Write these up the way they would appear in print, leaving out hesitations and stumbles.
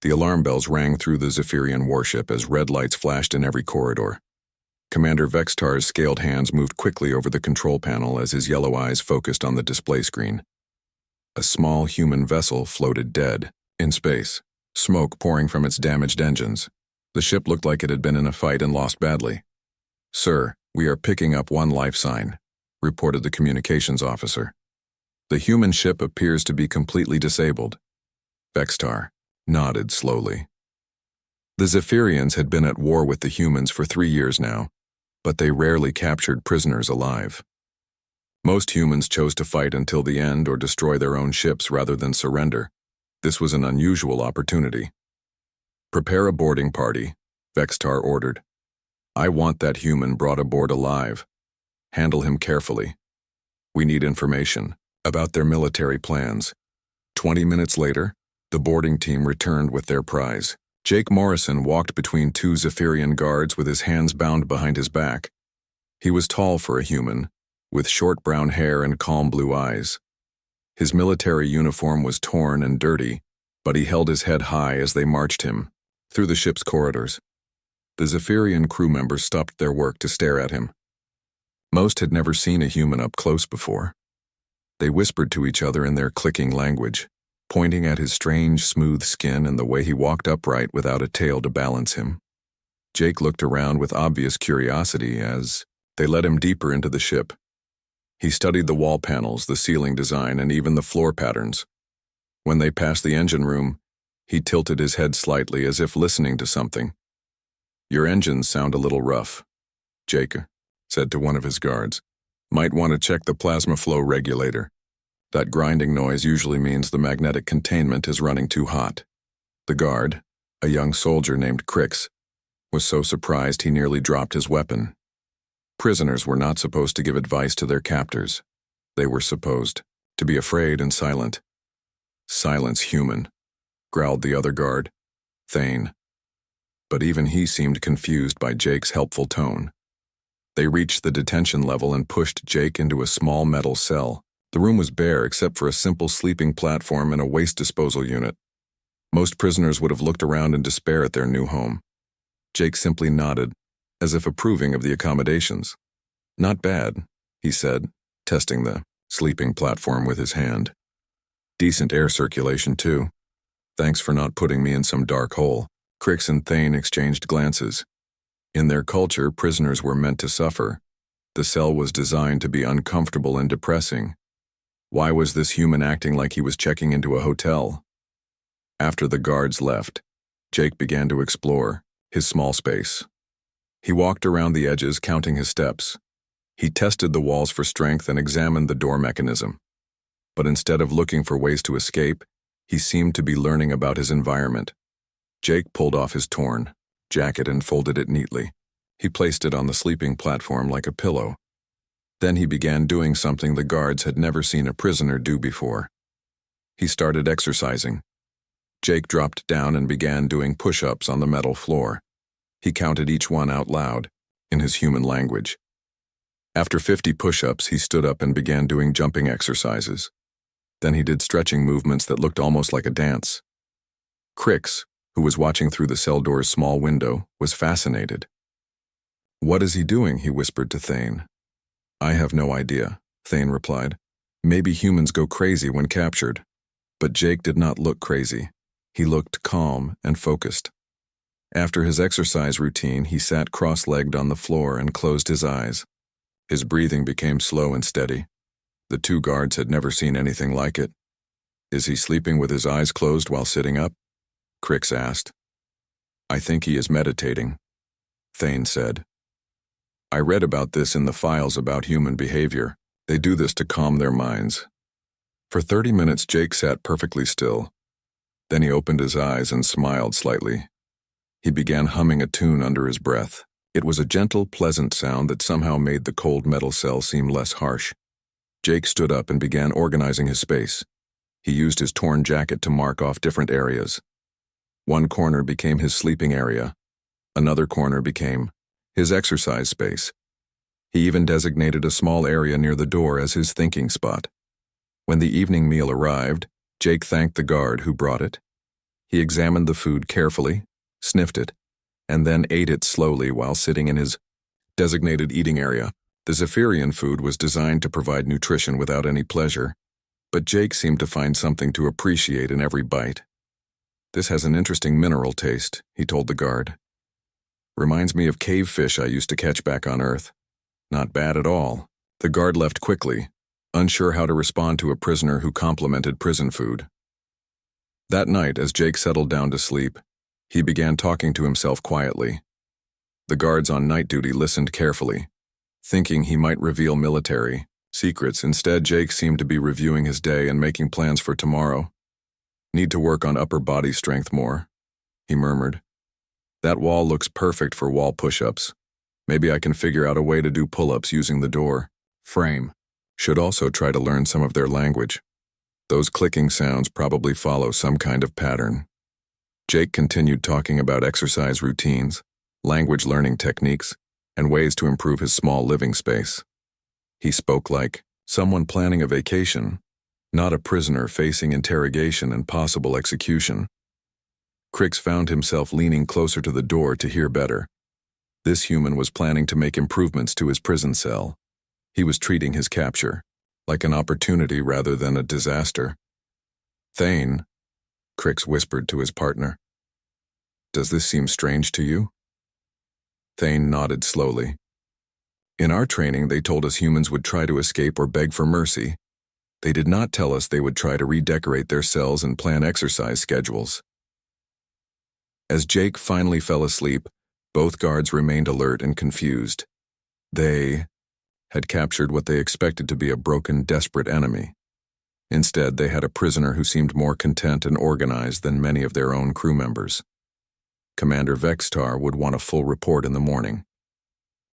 The alarm bells rang through the Zephyrian warship as red lights flashed in every corridor. Commander Vextar's scaled hands moved quickly over the control panel as his yellow eyes focused on the display screen. A small human vessel floated dead in space, smoke pouring from its damaged engines. The ship looked like it had been in a fight and lost badly. "Sir, we are picking up one life sign," reported the communications officer. "The human ship appears to be completely disabled." Vextar nodded slowly. The Zephyrians had been at war with the humans for 3 years now, but they rarely captured prisoners alive. Most humans chose to fight until the end or destroy their own ships rather than surrender. This was an unusual opportunity. "Prepare a boarding party," Vextar ordered. "I want that human brought aboard alive. Handle him carefully. We need information about their military plans." 20 minutes later, the boarding team returned with their prize. Jake Morrison walked between 2 Zephyrian guards with his hands bound behind his back. He was tall for a human, with short brown hair and calm blue eyes. His military uniform was torn and dirty, but he held his head high as they marched him through the ship's corridors. The Zephyrian crew members stopped their work to stare at him. Most had never seen a human up close before. They whispered to each other in their clicking language, pointing at his strange, smooth skin and the way he walked upright without a tail to balance him. Jake looked around with obvious curiosity as they led him deeper into the ship. He studied the wall panels, the ceiling design, and even the floor patterns. When they passed the engine room, he tilted his head slightly as if listening to something. "Your engines sound a little rough," Jake said to one of his guards. "Might want to check the plasma flow regulator. That grinding noise usually means the magnetic containment is running too hot." The guard, a young soldier named Crix, was so surprised he nearly dropped his weapon. Prisoners were not supposed to give advice to their captors. They were supposed to be afraid and silent. "Silence, human," growled the other guard, Thane. But even he seemed confused by Jake's helpful tone. They reached the detention level and pushed Jake into a small metal cell. The room was bare except for a simple sleeping platform and a waste disposal unit. Most prisoners would have looked around in despair at their new home. Jake simply nodded, as if approving of the accommodations. "Not bad," he said, testing the sleeping platform with his hand. "Decent air circulation, too. Thanks for not putting me in some dark hole." Crix and Thane exchanged glances. In their culture, prisoners were meant to suffer. The cell was designed to be uncomfortable and depressing. Why was this human acting like he was checking into a hotel? After the guards left, Jake began to explore his small space. He walked around the edges, counting his steps. He tested the walls for strength and examined the door mechanism. But instead of looking for ways to escape, he seemed to be learning about his environment. Jake pulled off his torn jacket and folded it neatly. He placed it on the sleeping platform like a pillow. Then he began doing something the guards had never seen a prisoner do before. He started exercising. Jake dropped down and began doing push-ups on the metal floor. He counted each one out loud, in his human language. After 50 push-ups, he stood up and began doing jumping exercises. Then he did stretching movements that looked almost like a dance. Crix, who was watching through the cell door's small window, was fascinated. "What is he doing?" he whispered to Thane. "I have no idea," Thane replied. "Maybe humans go crazy when captured." But Jake did not look crazy. He looked calm and focused. After his exercise routine, he sat cross-legged on the floor and closed his eyes. His breathing became slow and steady. The 2 guards had never seen anything like it. "Is he sleeping with his eyes closed while sitting up?" Crix asked. "I think he is meditating," Thane said. "I read about this in the files about human behavior. They do this to calm their minds." For 30 minutes, Jake sat perfectly still. Then he opened his eyes and smiled slightly. He began humming a tune under his breath. It was a gentle, pleasant sound that somehow made the cold metal cell seem less harsh. Jake stood up and began organizing his space. He used his torn jacket to mark off different areas. One corner became his sleeping area. Another corner became his exercise space. He even designated a small area near the door as his thinking spot. When the evening meal arrived, Jake thanked the guard who brought it. He examined the food carefully, sniffed it, and then ate it slowly while sitting in his designated eating area. The Zephyrian food was designed to provide nutrition without any pleasure, but Jake seemed to find something to appreciate in every bite. "This has an interesting mineral taste," he told the guard. "Reminds me of cave fish I used to catch back on Earth. Not bad at all." The guard left quickly, unsure how to respond to a prisoner who complimented prison food. That night, as Jake settled down to sleep, he began talking to himself quietly. The guards on night duty listened carefully, thinking he might reveal military secrets. Instead, Jake seemed to be reviewing his day and making plans for tomorrow. "Need to work on upper body strength more," he murmured. "That wall looks perfect for wall push-ups. Maybe I can figure out a way to do pull-ups using the door frame. Should also try to learn some of their language. Those clicking sounds probably follow some kind of pattern." Jake continued talking about exercise routines, language learning techniques, and ways to improve his small living space. He spoke like someone planning a vacation, not a prisoner facing interrogation and possible execution. Crix found himself leaning closer to the door to hear better. This human was planning to make improvements to his prison cell. He was treating his capture like an opportunity rather than a disaster. "Thane," Crix whispered to his partner. "Does this seem strange to you?" Thane nodded slowly. "In our training, they told us humans would try to escape or beg for mercy. They did not tell us they would try to redecorate their cells and plan exercise schedules." As Jake finally fell asleep, both guards remained alert and confused. They had captured what they expected to be a broken, desperate enemy. Instead, they had a prisoner who seemed more content and organized than many of their own crew members. Commander Vextar would want a full report in the morning.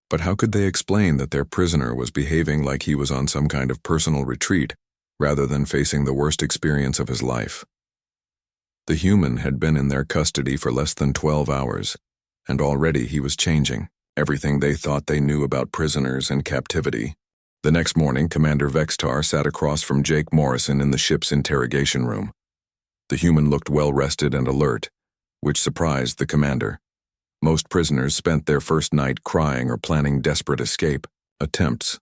But how could they explain that their prisoner was behaving like he was on some kind of personal retreat, rather than facing the worst experience of his life? The human had been in their custody for less than 12 hours, and already he was changing everything they thought they knew about prisoners and captivity. The next morning, Commander Vextar sat across from Jake Morrison in the ship's interrogation room. The human looked well-rested and alert, which surprised the commander. Most prisoners spent their first night crying or planning desperate escape attempts.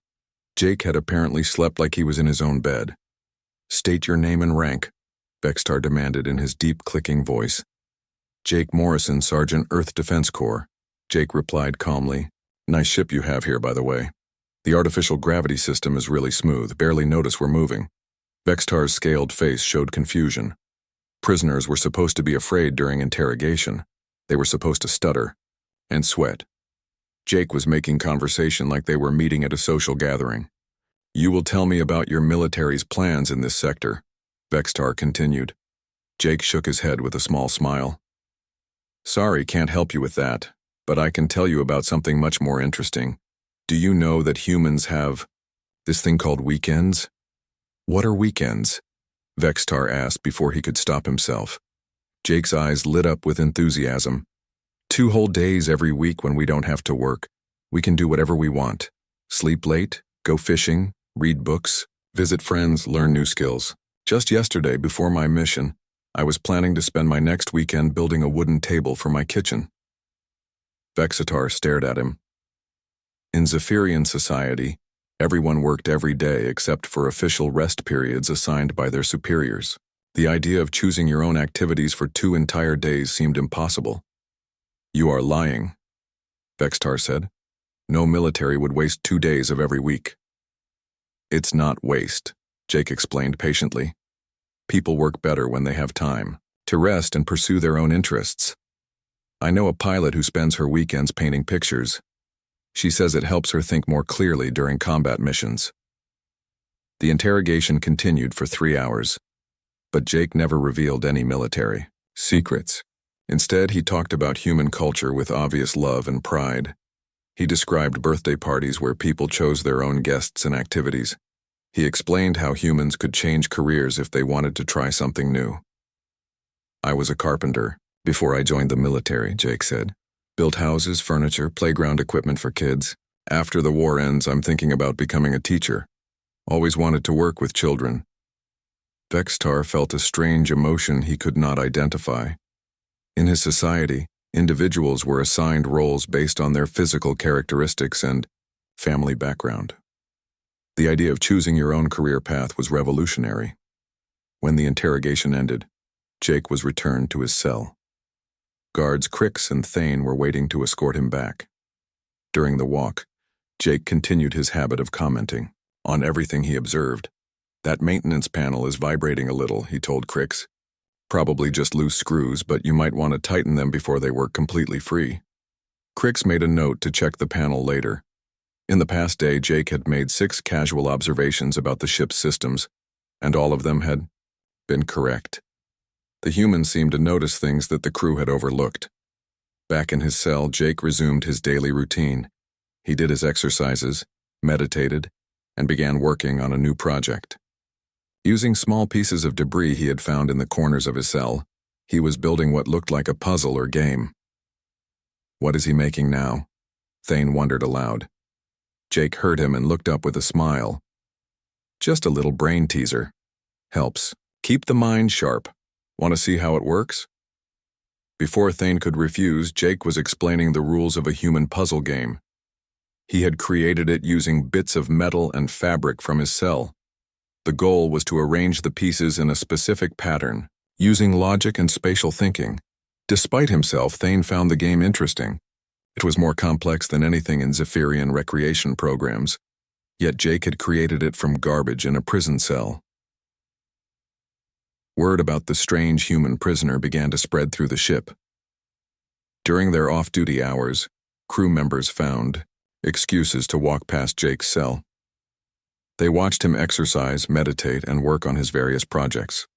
Jake had apparently slept like he was in his own bed. "State your name and rank," Vextar demanded in his deep, clicking voice. "Jake Morrison, Sergeant, Earth Defense Corps," Jake replied calmly. "Nice ship you have here, by the way. The artificial gravity system is really smooth, barely notice we're moving." Vextar's scaled face showed confusion. Prisoners were supposed to be afraid during interrogation. They were supposed to stutter and sweat. Jake was making conversation like they were meeting at a social gathering. "You will tell me about your military's plans in this sector," Vextar continued. Jake shook his head with a small smile. "Sorry, can't help you with that, but I can tell you about something much more interesting. Do you know that humans have this thing called weekends?" "What are weekends?" Vextar asked before he could stop himself. Jake's eyes lit up with enthusiasm. 2 whole days every week when we don't have to work. We can do whatever we want. Sleep late, go fishing, read books, visit friends, learn new skills. Just yesterday, before my mission, I was planning to spend my next weekend building a wooden table for my kitchen. Vexatar stared at him. In Zephyrian society, everyone worked every day except for official rest periods assigned by their superiors. The idea of choosing your own activities for 2 entire days seemed impossible. "You are lying," Vextar said. "No military would waste 2 days of every week." "It's not waste," Jake explained patiently. "People work better when they have time to rest and pursue their own interests. I know a pilot who spends her weekends painting pictures. She says it helps her think more clearly during combat missions." The interrogation continued for 3 hours, but Jake never revealed any military secrets. Instead, he talked about human culture with obvious love and pride. He described birthday parties where people chose their own guests and activities. He explained how humans could change careers if they wanted to try something new. "I was a carpenter before I joined the military," Jake said. "Built houses, furniture, playground equipment for kids. After the war ends, I'm thinking about becoming a teacher. Always wanted to work with children." Vextar felt a strange emotion he could not identify. In his society, individuals were assigned roles based on their physical characteristics and family background. The idea of choosing your own career path was revolutionary. When the interrogation ended, Jake was returned to his cell. Guards Crix and Thane were waiting to escort him back. During the walk, Jake continued his habit of commenting on everything he observed. "That maintenance panel is vibrating a little," he told Crix. "Probably just loose screws, but you might want to tighten them before they work completely free." Crix made a note to check the panel later. In the past day, Jake had made 6 casual observations about the ship's systems, and all of them had been correct. The humans seemed to notice things that the crew had overlooked. Back in his cell, Jake resumed his daily routine. He did his exercises, meditated, and began working on a new project. Using small pieces of debris he had found in the corners of his cell, he was building what looked like a puzzle or game. What is he making now? Thane wondered aloud. Jake heard him and looked up with a smile. "Just a little brain teaser. Helps. Keep the mind sharp. Want to see how it works?" Before Thane could refuse, Jake was explaining the rules of a human puzzle game. He had created it using bits of metal and fabric from his cell. The goal was to arrange the pieces in a specific pattern, using logic and spatial thinking. Despite himself, Thane found the game interesting. It was more complex than anything in Zephyrian recreation programs, yet Jake had created it from garbage in a prison cell. Word about the strange human prisoner began to spread through the ship. During their off-duty hours, crew members found excuses to walk past Jake's cell. They watched him exercise, meditate, and work on his various projects.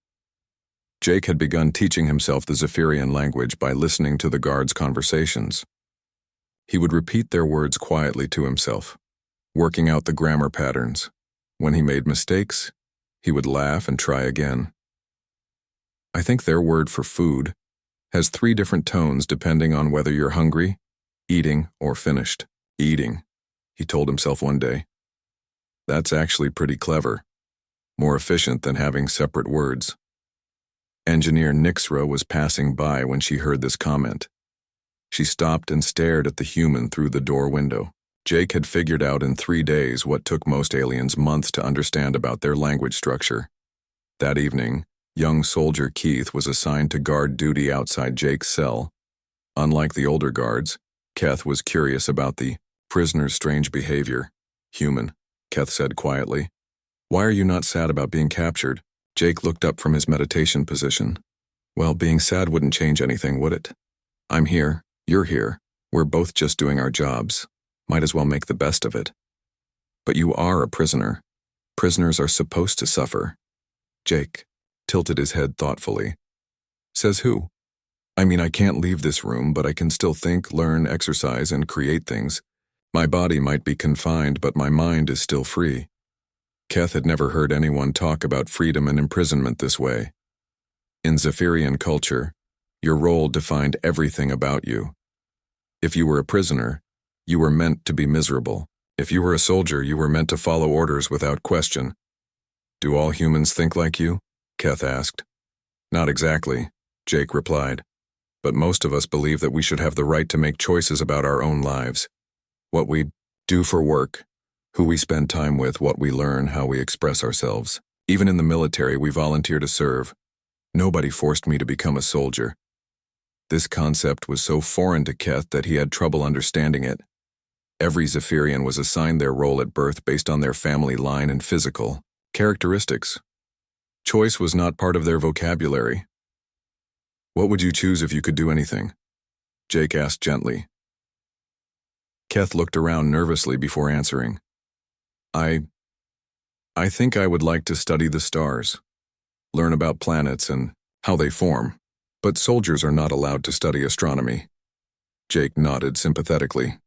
Jake had begun teaching himself the Zephyrian language by listening to the guards' conversations. He would repeat their words quietly to himself, working out the grammar patterns. When he made mistakes, he would laugh and try again. "I think their word for food has 3 different tones depending on whether you're hungry, eating, or finished. Eating," he told himself one day. "That's actually pretty clever. More efficient than having separate words." Engineer Nixra was passing by when she heard this comment. She stopped and stared at the human through the door window. Jake had figured out in 3 days what took most aliens months to understand about their language structure. That evening, young soldier Keith was assigned to guard duty outside Jake's cell. Unlike the older guards, Keth was curious about the prisoner's strange behavior. "Human," Keth said quietly. "Why are you not sad about being captured?" Jake looked up from his meditation position. "Well, being sad wouldn't change anything, would it? I'm here, you're here, we're both just doing our jobs. Might as well make the best of it." "But you are a prisoner. Prisoners are supposed to suffer." Jake tilted his head thoughtfully. "Says who? I mean, I can't leave this room, but I can still think, learn, exercise, and create things. My body might be confined, but my mind is still free." Keth had never heard anyone talk about freedom and imprisonment this way. In Zephyrian culture, your role defined everything about you. If you were a prisoner, you were meant to be miserable. If you were a soldier, you were meant to follow orders without question. "Do all humans think like you?" Keth asked. "Not exactly," Jake replied. "But most of us believe that we should have the right to make choices about our own lives. What we do for work, who we spend time with, what we learn, how we express ourselves. Even in the military, we volunteer to serve. Nobody forced me to become a soldier." This concept was so foreign to Keth that he had trouble understanding it. Every Zephyrian was assigned their role at birth based on their family line and physical characteristics. Choice was not part of their vocabulary. "What would you choose if you could do anything?" Jake asked gently. Keth looked around nervously before answering. I think I would like to study the stars, learn about planets and how they form, but soldiers are not allowed to study astronomy." Jake nodded sympathetically.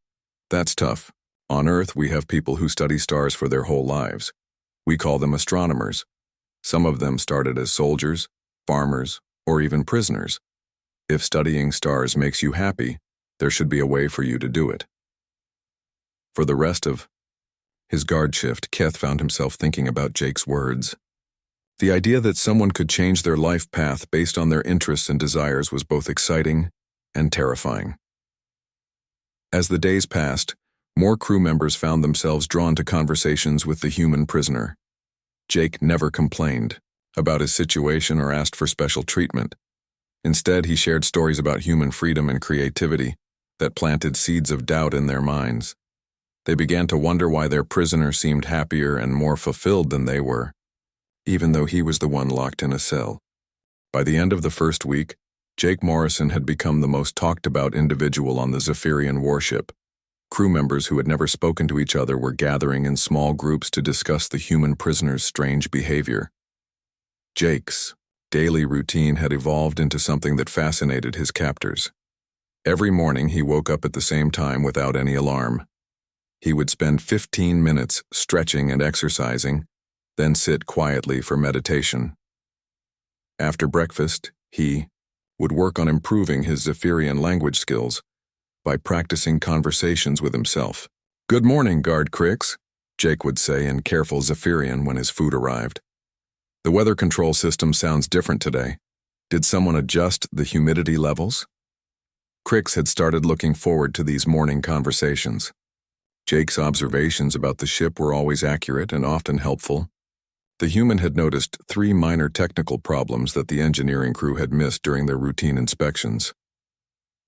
"That's tough. On Earth, we have people who study stars for their whole lives. We call them astronomers. Some of them started as soldiers, farmers, or even prisoners. If studying stars makes you happy, there should be a way for you to do it." For the rest of his guard shift, Keth found himself thinking about Jake's words. The idea that someone could change their life path based on their interests and desires was both exciting and terrifying. As the days passed, more crew members found themselves drawn to conversations with the human prisoner. Jake never complained about his situation or asked for special treatment. Instead, he shared stories about human freedom and creativity that planted seeds of doubt in their minds. They began to wonder why their prisoner seemed happier and more fulfilled than they were, even though he was the one locked in a cell. By the end of the first week, Jake Morrison had become the most talked-about individual on the Zephyrian warship. Crew members who had never spoken to each other were gathering in small groups to discuss the human prisoner's strange behavior. Jake's daily routine had evolved into something that fascinated his captors. Every morning he woke up at the same time without any alarm. He would spend 15 minutes stretching and exercising, then sit quietly for meditation. After breakfast, he would work on improving his Zephyrian language skills by practicing conversations with himself. "Good morning, Guard Crix," Jake would say in careful Zephyrian when his food arrived. "The weather control system sounds different today. Did someone adjust the humidity levels?" Crix had started looking forward to these morning conversations. Jake's observations about the ship were always accurate and often helpful. The human had noticed 3 minor technical problems that the engineering crew had missed during their routine inspections.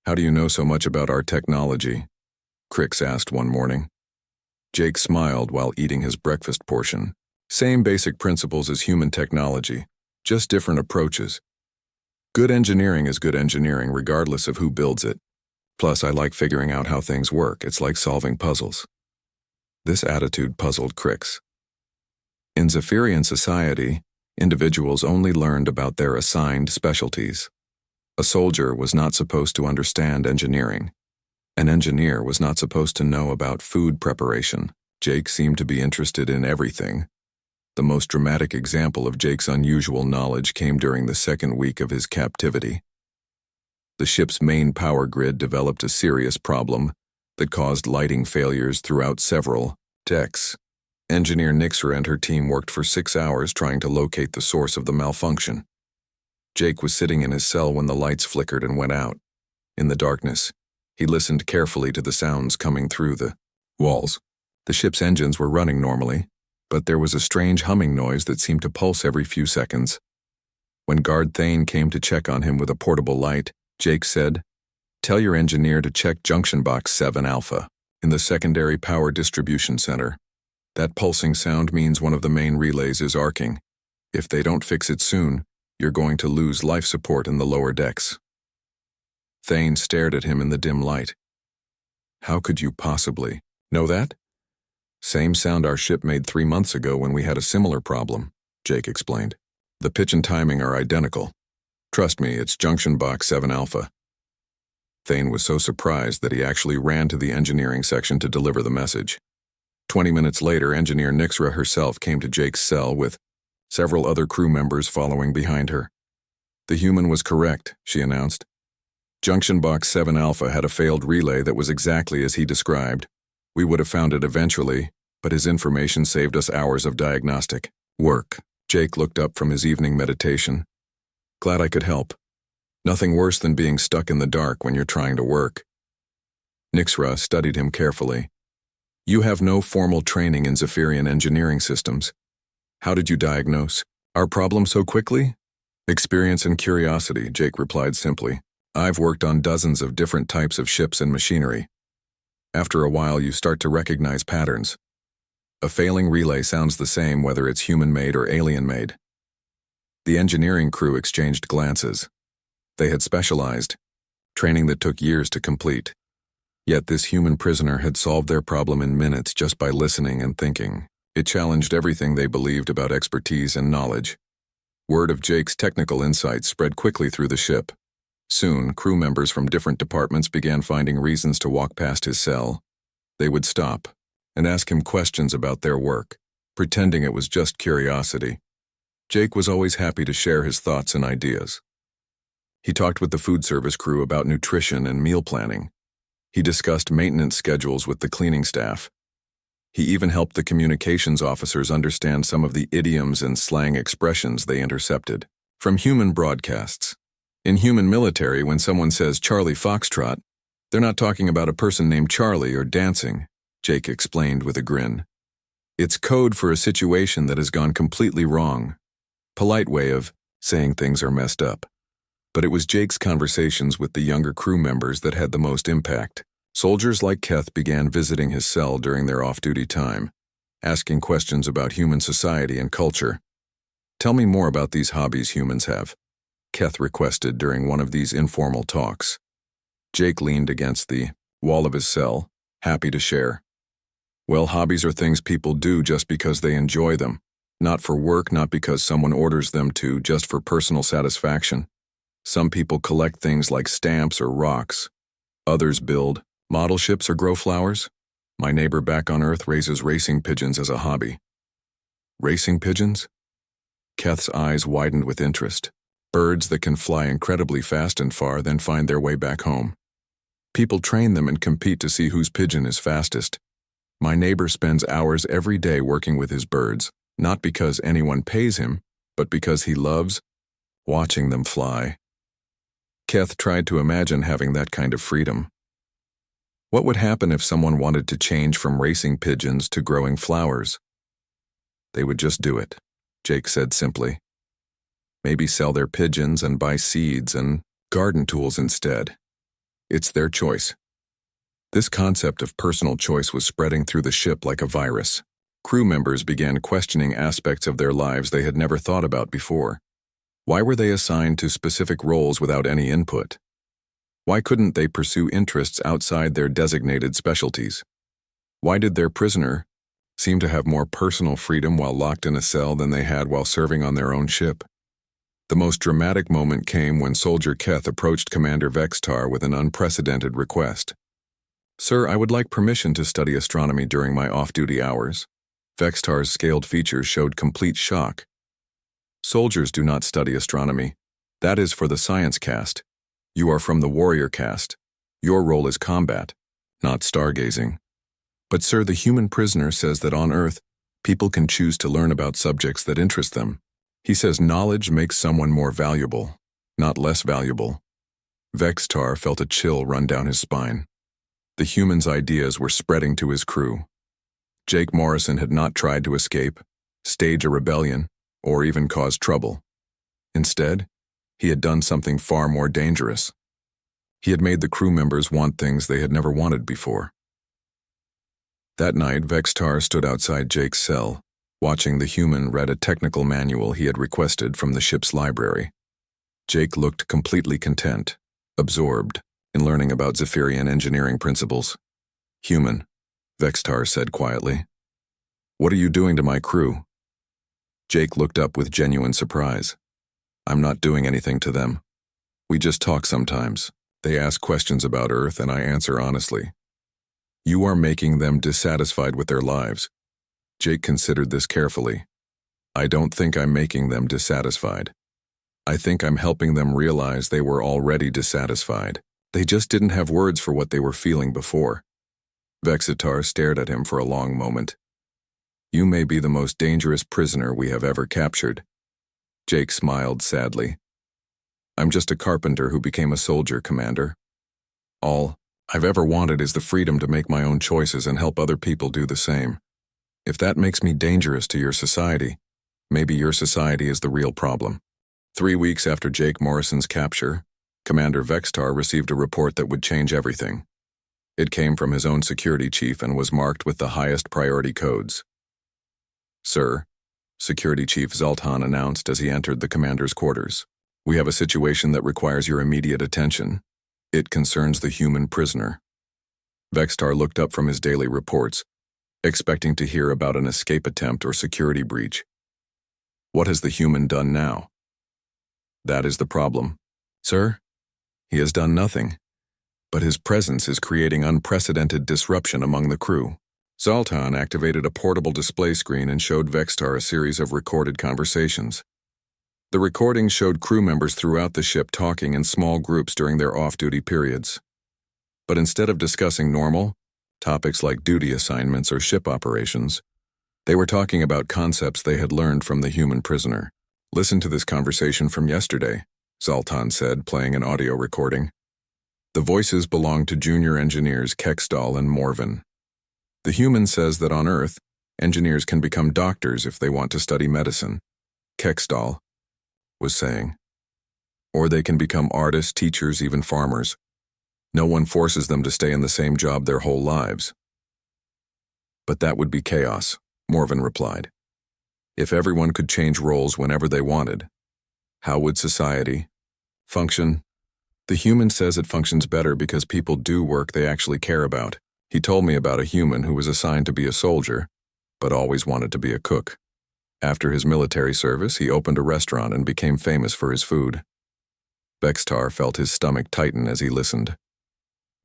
"How do you know so much about our technology?" Crix asked one morning. Jake smiled while eating his breakfast portion. "Same basic principles as human technology, just different approaches. Good engineering is good engineering regardless of who builds it. Plus, I like figuring out how things work. It's like solving puzzles." This attitude puzzled Crix. In Zephyrian society, individuals only learned about their assigned specialties. A soldier was not supposed to understand engineering. An engineer was not supposed to know about food preparation. Jake seemed to be interested in everything. The most dramatic example of Jake's unusual knowledge came during the second week of his captivity. The ship's main power grid developed a serious problem that caused lighting failures throughout several decks. Engineer Nixra and her team worked for 6 hours trying to locate the source of the malfunction. Jake was sitting in his cell when the lights flickered and went out. In the darkness, he listened carefully to the sounds coming through the walls. The ship's engines were running normally, but there was a strange humming noise that seemed to pulse every few seconds. When Guard Thane came to check on him with a portable light, Jake said, "Tell your engineer to check junction box 7 Alpha in the secondary power distribution center. That pulsing sound means one of the main relays is arcing. If they don't fix it soon, you're going to lose life support in the lower decks." Thane stared at him in the dim light. "How could you possibly know that?" "Same sound our ship made 3 months ago when we had a similar problem," Jake explained. "The pitch and timing are identical. Trust me, it's junction box 7 Alpha." Thane was so surprised that he actually ran to the engineering section to deliver the message. 20 minutes later, Engineer Nixra herself came to Jake's cell with several other crew members following behind her. "The human was correct," she announced. "Junction box 7 Alpha had a failed relay that was exactly as he described. We would have found it eventually, but his information saved us hours of diagnostic work." Jake looked up from his evening meditation. "Glad I could help. Nothing worse than being stuck in the dark when you're trying to work." Nixra studied him carefully. "You have no formal training in Zephyrian engineering systems. How did you diagnose our problem so quickly?" "Experience and curiosity," Jake replied simply. "I've worked on dozens of different types of ships and machinery. After a while, you start to recognize patterns. A failing relay sounds the same whether it's human-made or alien-made." The engineering crew exchanged glances. They had specialized training that took years to complete. Yet this human prisoner had solved their problem in minutes just by listening and thinking. It challenged everything they believed about expertise and knowledge. Word of Jake's technical insights spread quickly through the ship. Soon, crew members from different departments began finding reasons to walk past his cell. They would stop and ask him questions about their work, pretending it was just curiosity. Jake was always happy to share his thoughts and ideas. He talked with the food service crew about nutrition and meal planning. He discussed maintenance schedules with the cleaning staff. He even helped the communications officers understand some of the idioms and slang expressions they intercepted from human broadcasts. In human military, when someone says Charlie Foxtrot, they're not talking about a person named Charlie or dancing, Jake explained with a grin. It's code for a situation that has gone completely wrong. Polite way of saying things are messed up. But it was Jake's conversations with the younger crew members that had the most impact. Soldiers like Keth began visiting his cell during their off-duty time, asking questions about human society and culture. Tell me more about these hobbies humans have, Keth requested during one of these informal talks. Jake leaned against the wall of his cell, happy to share. Well, hobbies are things people do just because they enjoy them, not for work, not because someone orders them to, just for personal satisfaction. Some people collect things like stamps or rocks. Others build model ships or grow flowers. My neighbor back on Earth raises racing pigeons as a hobby. Racing pigeons? Keth's eyes widened with interest. Birds that can fly incredibly fast and far, then find their way back home. People train them and compete to see whose pigeon is fastest. My neighbor spends hours every day working with his birds, not because anyone pays him, but because he loves watching them fly. Keth tried to imagine having that kind of freedom. What would happen if someone wanted to change from racing pigeons to growing flowers? They would just do it, Jake said simply. Maybe sell their pigeons and buy seeds and garden tools instead. It's their choice. This concept of personal choice was spreading through the ship like a virus. Crew members began questioning aspects of their lives they had never thought about before. Why were they assigned to specific roles without any input? Why couldn't they pursue interests outside their designated specialties? Why did their prisoner seem to have more personal freedom while locked in a cell than they had while serving on their own ship? The most dramatic moment came when Soldier Keth approached Commander Vextar with an unprecedented request. Sir, I would like permission to study astronomy during my off-duty hours. Vextar's scaled features showed complete shock. Soldiers do not study astronomy. That is for the science caste. You are from the warrior caste. Your role is combat, not stargazing. But sir, the human prisoner says that on Earth, people can choose to learn about subjects that interest them. He says knowledge makes someone more valuable, not less valuable. Vextar felt a chill run down his spine. The human's ideas were spreading to his crew. Jake Morrison had not tried to escape, stage a rebellion, or even cause trouble. Instead, he had done something far more dangerous. He had made the crew members want things they had never wanted before. That night, Vextar stood outside Jake's cell, watching the human read a technical manual he had requested from the ship's library. Jake looked completely content, absorbed in learning about Zephyrian engineering principles. Human, Vextar said quietly. What are you doing to my crew? Jake looked up with genuine surprise. I'm not doing anything to them. We just talk sometimes. They ask questions about Earth and I answer honestly. You are making them dissatisfied with their lives. Jake considered this carefully. I don't think I'm making them dissatisfied. I think I'm helping them realize they were already dissatisfied. They just didn't have words for what they were feeling before. Vextar stared at him for a long moment. You may be the most dangerous prisoner we have ever captured. Jake smiled sadly. I'm just a carpenter who became a soldier, Commander. All I've ever wanted is the freedom to make my own choices and help other people do the same. If that makes me dangerous to your society, maybe your society is the real problem. 3 weeks after Jake Morrison's capture, Commander Vextar received a report that would change everything. It came from his own security chief and was marked with the highest priority codes. Sir, Security Chief Zoltan announced as he entered the commander's quarters, we have a situation that requires your immediate attention. It concerns the human prisoner. Vextar looked up from his daily reports, expecting to hear about an escape attempt or security breach. What has the human done now? That is the problem. Sir, he has done nothing, but his presence is creating unprecedented disruption among the crew. Zoltan activated a portable display screen and showed Vextar a series of recorded conversations. The recordings showed crew members throughout the ship talking in small groups during their off-duty periods. But instead of discussing normal, topics like duty assignments or ship operations. They were talking about concepts they had learned from the human prisoner. "Listen to this conversation from yesterday," Zoltan said, playing an audio recording. The voices belonged to junior engineers Kekstal and Morven. "The human says that on Earth, engineers can become doctors if they want to study medicine," Kekstal was saying. "Or they can become artists, teachers, even farmers. No one forces them to stay in the same job their whole lives." "But that would be chaos," Morven replied. "If everyone could change roles whenever they wanted, how would society function?" "The human says it functions better because people do work they actually care about. He told me about a human who was assigned to be a soldier, but always wanted to be a cook. After his military service, he opened a restaurant and became famous for his food." Vextar felt his stomach tighten as he listened.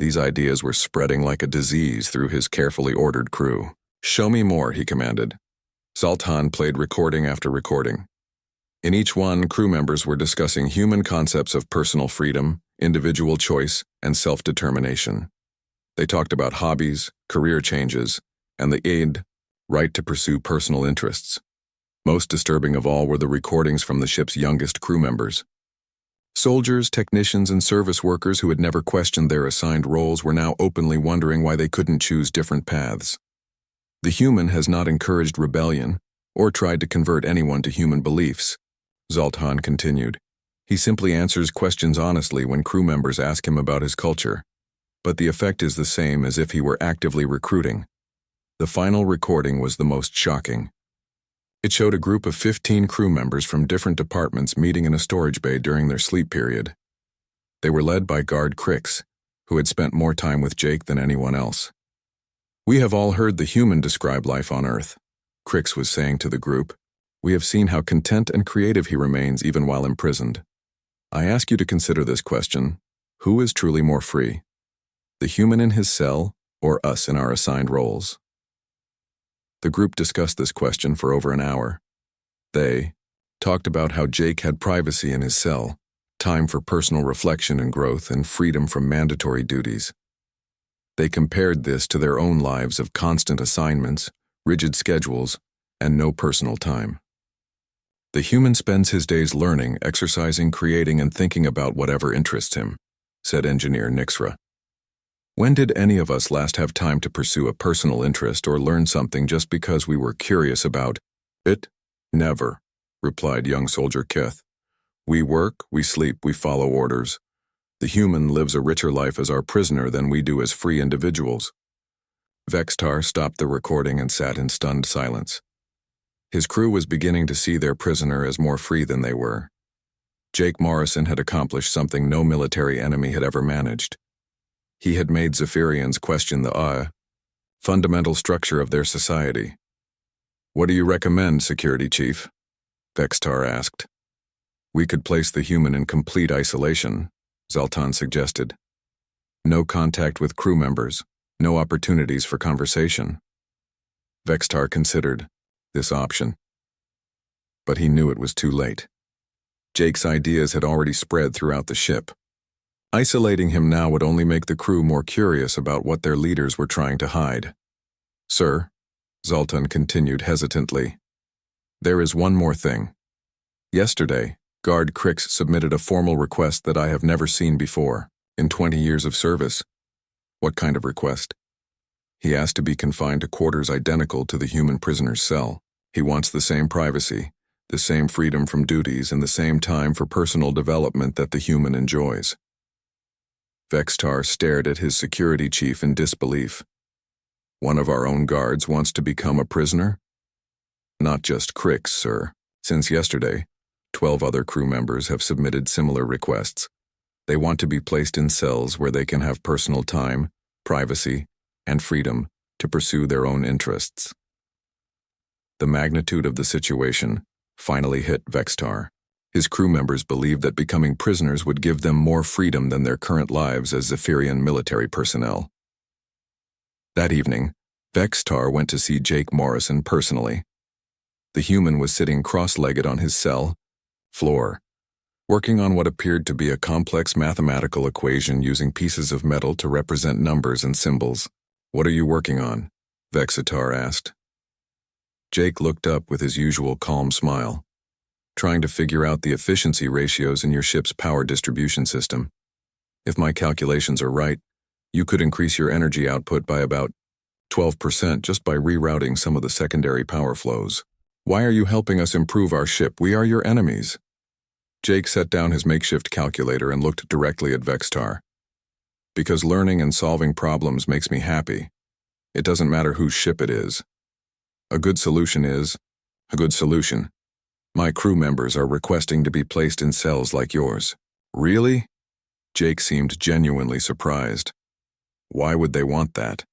These ideas were spreading like a disease through his carefully ordered crew. "Show me more," he commanded. Zoltan played recording after recording. In each one, crew members were discussing human concepts of personal freedom, individual choice, and self-determination. They talked about hobbies, career changes, and the right to pursue personal interests. Most disturbing of all were the recordings from the ship's youngest crew members. Soldiers, technicians, and service workers who had never questioned their assigned roles were now openly wondering why they couldn't choose different paths. "The human has not encouraged rebellion or tried to convert anyone to human beliefs," Zoltan continued. "He simply answers questions honestly when crew members ask him about his culture. But the effect is the same as if he were actively recruiting." The final recording was the most shocking. It showed a group of 15 crew members from different departments meeting in a storage bay during their sleep period. They were led by guard Crix, who had spent more time with Jake than anyone else. "We have all heard the human describe life on Earth," Crix was saying to the group. "We have seen how content and creative he remains even while imprisoned. I ask you to consider this question. Who is truly more free? The human in his cell or us in our assigned roles?" The group discussed this question for over an hour. They talked about how Jake had privacy in his cell, time for personal reflection and growth, and freedom from mandatory duties. They compared this to their own lives of constant assignments, rigid schedules, and no personal time. "The human spends his days learning, exercising, creating, and thinking about whatever interests him," said engineer Nixra. "When did any of us last have time to pursue a personal interest or learn something just because we were curious about it?" "Never," replied young soldier Keth. "We work, we sleep, we follow orders. The human lives a richer life as our prisoner than we do as free individuals." Vextar stopped the recording and sat in stunned silence. His crew was beginning to see their prisoner as more free than they were. Jake Morrison had accomplished something no military enemy had ever managed. He had made Zephyrians question the fundamental structure of their society. "What do you recommend, Security Chief?" Vextar asked. "We could place the human in complete isolation," Zoltan suggested. "No contact with crew members, no opportunities for conversation." Vextar considered this option, but he knew it was too late. Jake's ideas had already spread throughout the ship. Isolating him now would only make the crew more curious about what their leaders were trying to hide. "Sir," Zoltan continued hesitantly, "there is one more thing. Yesterday, Guard Crix submitted a formal request that I have never seen before, in 20 years of service." "What kind of request?" "He asked to be confined to quarters identical to the human prisoner's cell. He wants the same privacy, the same freedom from duties, and the same time for personal development that the human enjoys." Vextar stared at his security chief in disbelief. "One of our own guards wants to become a prisoner?" "Not just Crix, sir. Since yesterday, 12 other crew members have submitted similar requests. They want to be placed in cells where they can have personal time, privacy, and freedom to pursue their own interests." The magnitude of the situation finally hit Vextar. His crew members believed that becoming prisoners would give them more freedom than their current lives as Zephyrian military personnel. That evening, Vextar went to see Jake Morrison personally. The human was sitting cross-legged on his cell floor, working on what appeared to be a complex mathematical equation using pieces of metal to represent numbers and symbols. "What are you working on?" Vexitar asked. Jake looked up with his usual calm smile. "Trying to figure out the efficiency ratios in your ship's power distribution system. If my calculations are right, you could increase your energy output by about 12% just by rerouting some of the secondary power flows. Why are you helping us improve our ship? We are your enemies." Jake set down his makeshift calculator and looked directly at Vextar. "Because learning and solving problems makes me happy. It doesn't matter whose ship it is. A good solution is a good solution. My crew members are requesting to be placed in cells like yours." "Really?" Jake seemed genuinely surprised. "Why would they want that?"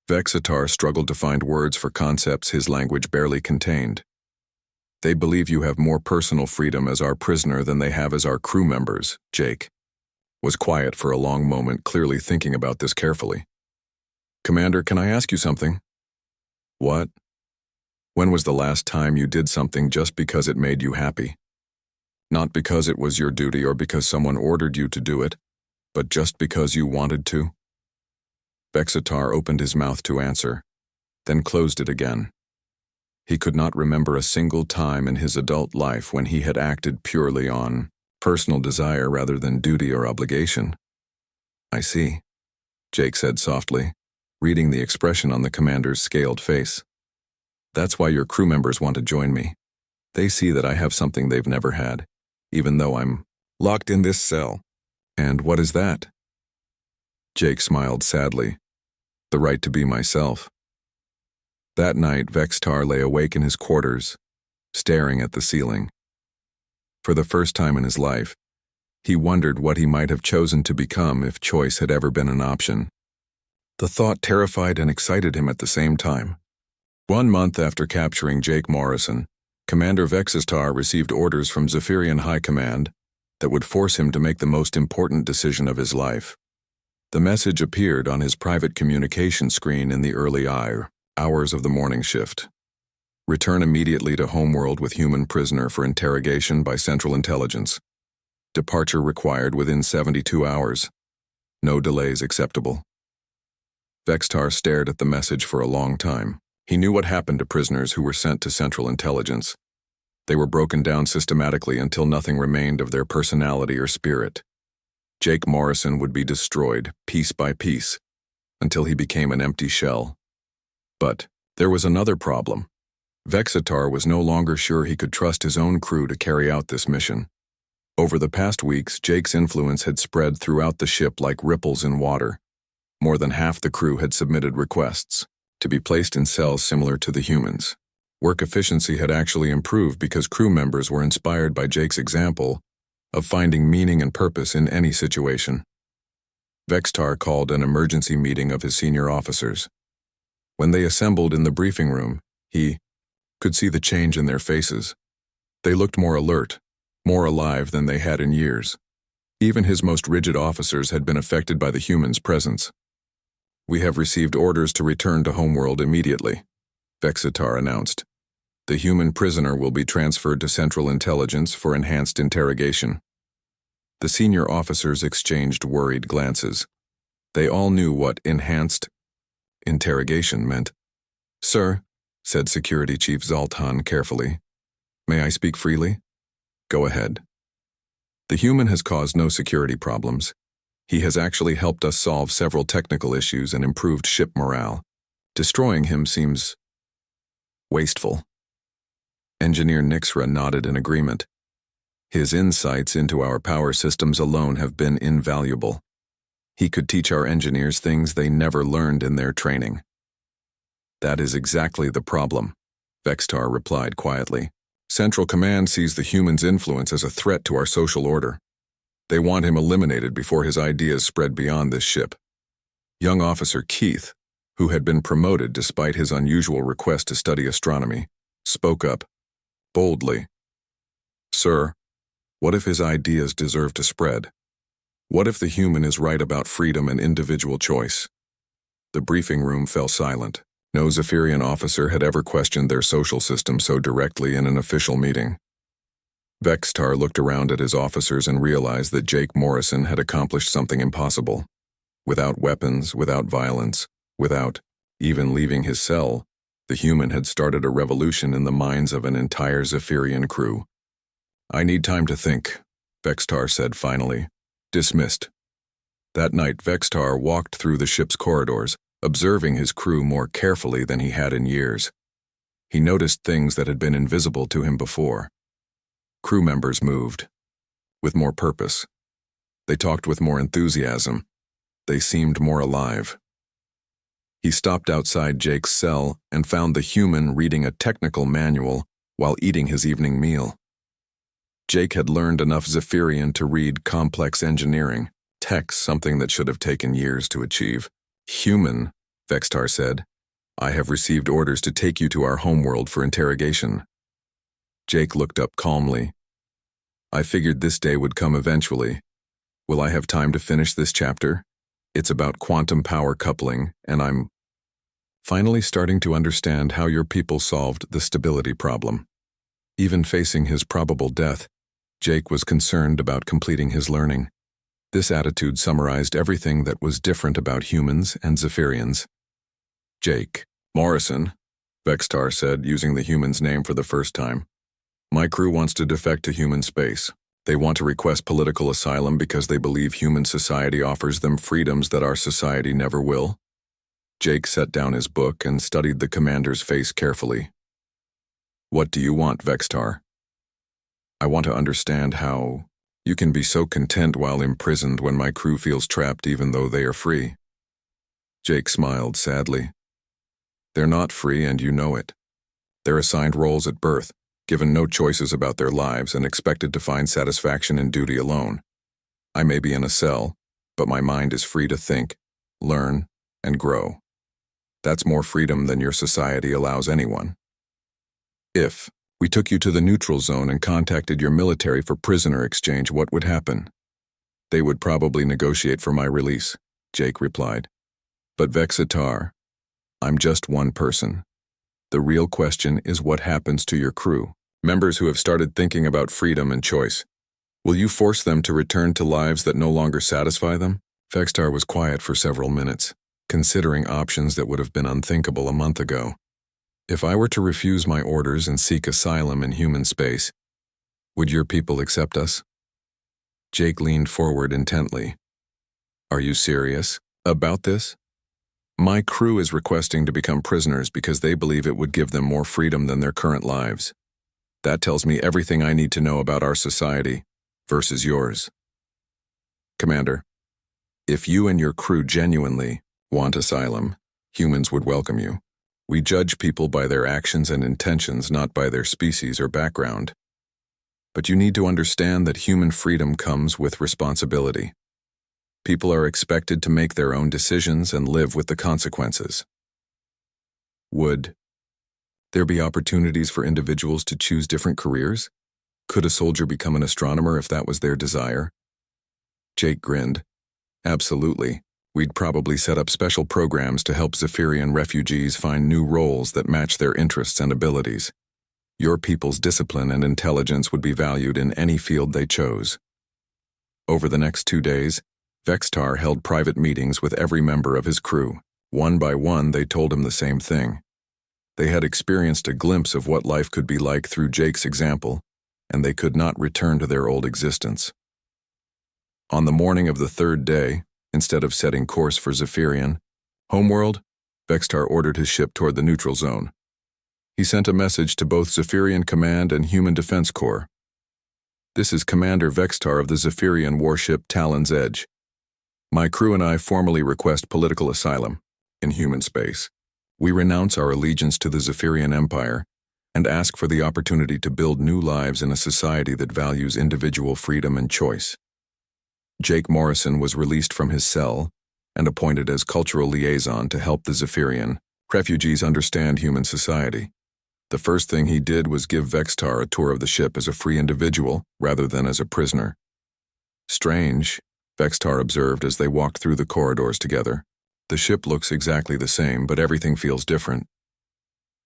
Vexitar struggled to find words for concepts his language barely contained. "They believe you have more personal freedom as our prisoner than they have as our crew members." Jake was quiet for a long moment, clearly thinking about this carefully. "Commander, can I ask you something?" "What?" "When was the last time you did something just because it made you happy? Not because it was your duty or because someone ordered you to do it, but just because you wanted to?" Vexitar opened his mouth to answer, then closed it again. He could not remember a single time in his adult life when he had acted purely on personal desire rather than duty or obligation. "I see," Jake said softly, reading the expression on the commander's scaled face. "That's why your crew members want to join me. They see that I have something they've never had, even though I'm locked in this cell." "And what is that?" Jake smiled sadly. "The right to be myself." That night, Vextar lay awake in his quarters, staring at the ceiling. For the first time in his life, he wondered what he might have chosen to become if choice had ever been an option. The thought terrified and excited him at the same time. 1 month after capturing Jake Morrison, Commander Vexistar received orders from Zephyrian High Command that would force him to make the most important decision of his life. The message appeared on his private communication screen in the early hours of the morning shift. "Return immediately to Homeworld with human prisoner for interrogation by Central Intelligence. Departure required within 72 hours. No delays acceptable." Vextar stared at the message for a long time. He knew what happened to prisoners who were sent to Central Intelligence. They were broken down systematically until nothing remained of their personality or spirit. Jake Morrison would be destroyed, piece by piece, until he became an empty shell. But there was another problem. Vexitar was no longer sure he could trust his own crew to carry out this mission. Over the past weeks, Jake's influence had spread throughout the ship like ripples in water. More than half the crew had submitted requests to be placed in cells similar to the humans. Work efficiency had actually improved because crew members were inspired by Jake's example of finding meaning and purpose in any situation. Vextar called an emergency meeting of his senior officers. When they assembled in the briefing room, he could see the change in their faces. They looked more alert, more alive than they had in years. Even his most rigid officers had been affected by the humans' presence. "We have received orders to return to Homeworld immediately," Vexitar announced. "The human prisoner will be transferred to Central Intelligence for enhanced interrogation." The senior officers exchanged worried glances. They all knew what enhanced interrogation meant. "Sir," said Security Chief Zoltan carefully, "may I speak freely?" "Go ahead." "The human has caused no security problems. He has actually helped us solve several technical issues and improved ship morale. Destroying him seems wasteful." Engineer Nixra nodded in agreement. "His insights into our power systems alone have been invaluable. He could teach our engineers things they never learned in their training." "That is exactly the problem," Vextar replied quietly. "Central Command sees the human's influence as a threat to our social order. They want him eliminated before his ideas spread beyond this ship." Young Officer Keith, who had been promoted despite his unusual request to study astronomy, spoke up boldly. "Sir, what if his ideas deserve to spread? What if the human is right about freedom and individual choice?" The briefing room fell silent. No Zephyrian officer had ever questioned their social system so directly in an official meeting. Vextar looked around at his officers and realized that Jake Morrison had accomplished something impossible. Without weapons, without violence, Without even leaving his cell, the human had started a revolution in the minds of an entire Zephyrian crew. "I need time to think," Vextar said finally. Dismissed. That night, Vextar walked through the ship's corridors, observing his crew more carefully than he had in years. He noticed things that had been invisible to him before. Crew members moved with more purpose. They talked with more enthusiasm. They seemed more alive. He stopped outside Jake's cell and found the human reading a technical manual while eating his evening meal. Jake had learned enough Zephyrian to read complex engineering, text, something that should have taken years to achieve. "Human," Vextar said, "I have received orders to take you to our homeworld for interrogation." Jake looked up calmly. "I figured this day would come eventually. Will I have time to finish this chapter? It's about quantum power coupling, and I'm finally starting to understand how your people solved the stability problem." Even facing his probable death, Jake was concerned about completing his learning. This attitude summarized everything that was different about humans and Zephyrians. "Jake Morrison," Vextar said, using the human's name for the first time. "My crew wants to defect to human space. They want to request political asylum because they believe human society offers them freedoms that our society never will." Jake set down his book and studied the commander's face carefully. "What do you want, Vextar?" "I want to understand how you can be so content while imprisoned when my crew feels trapped even though they are free." Jake smiled sadly. "They're not free, and you know it. They're assigned roles at birth, given no choices about their lives, and expected to find satisfaction in duty alone. I may be in a cell, but my mind is free to think, learn, and grow. That's more freedom than your society allows anyone. If we took you to the neutral zone and contacted your military for prisoner exchange, what would happen?" "They would probably negotiate for my release," Jake replied. "But Vexatar, I'm just one person. The real question is what happens to your crew, members who have started thinking about freedom and choice. Will you force them to return to lives that no longer satisfy them?" Vextar was quiet for several minutes, considering options that would have been unthinkable a month ago. "If I were to refuse my orders and seek asylum in human space, would your people accept us?" Jake leaned forward intently. "Are you serious about this? My crew is requesting to become prisoners because they believe it would give them more freedom than their current lives. That tells me everything I need to know about our society versus yours. Commander, if you and your crew genuinely want asylum, humans would welcome you. We judge people by their actions and intentions, not by their species or background. But you need to understand that human freedom comes with responsibility. People are expected to make their own decisions and live with the consequences. Would there be opportunities for individuals to choose different careers? Could a soldier become an astronomer if that was their desire?" Jake grinned. "Absolutely. We'd probably set up special programs to help Zephyrian refugees find new roles that match their interests and abilities. Your people's discipline and intelligence would be valued in any field they chose." Over the next 2 days, Vextar held private meetings with every member of his crew. One by one, they told him the same thing. They had experienced a glimpse of what life could be like through Jake's example, and they could not return to their old existence. On the morning of the 3rd day, instead of setting course for Zephyrian homeworld, Vextar ordered his ship toward the neutral zone. He sent a message to both Zephyrian Command and Human Defense Corps. "This is Commander Vextar of the Zephyrian warship Talon's Edge. My crew and I formally request political asylum in human space. We renounce our allegiance to the Zephyrian Empire and ask for the opportunity to build new lives in a society that values individual freedom and choice." Jake Morrison was released from his cell and appointed as cultural liaison to help the Zephyrian refugees understand human society. The first thing he did was give Vextar a tour of the ship as a free individual rather than as a prisoner. "Strange," Vextar observed as they walked through the corridors together. "The ship looks exactly the same, but everything feels different."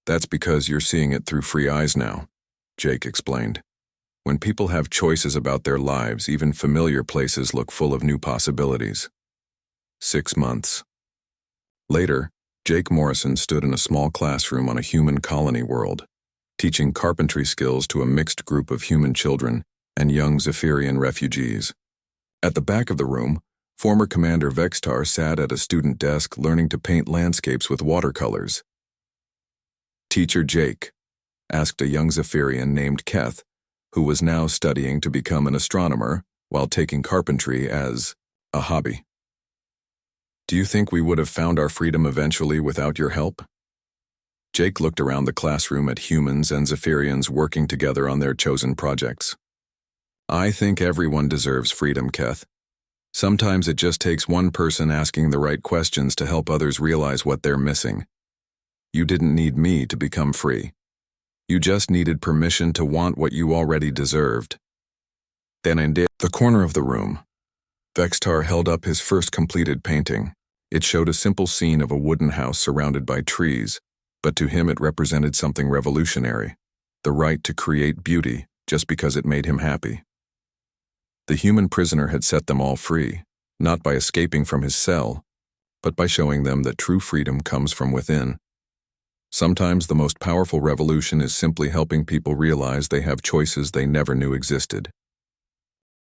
"That's because you're seeing it through free eyes now," Jake explained. "When people have choices about their lives, even familiar places look full of new possibilities." 6 months later, Jake Morrison stood in a small classroom on a human colony world, teaching carpentry skills to a mixed group of human children and young Zephyrian refugees. At the back of the room, former Commander Vextar sat at a student desk learning to paint landscapes with watercolors. "Teacher Jake," asked a young Zephyrian named Keth, who was now studying to become an astronomer while taking carpentry as a hobby. "Do you think we would have found our freedom eventually without your help?" Jake looked around the classroom at humans and Zephyrians working together on their chosen projects. "I think everyone deserves freedom, Keth. Sometimes it just takes one person asking the right questions to help others realize what they're missing. You didn't need me to become free. You just needed permission to want what you already deserved." Then in the corner of the room, Vextar held up his first completed painting. It showed a simple scene of a wooden house surrounded by trees, but to him it represented something revolutionary, the right to create beauty just because it made him happy. The human prisoner had set them all free, not by escaping from his cell, but by showing them that true freedom comes from within. Sometimes the most powerful revolution is simply helping people realize they have choices they never knew existed.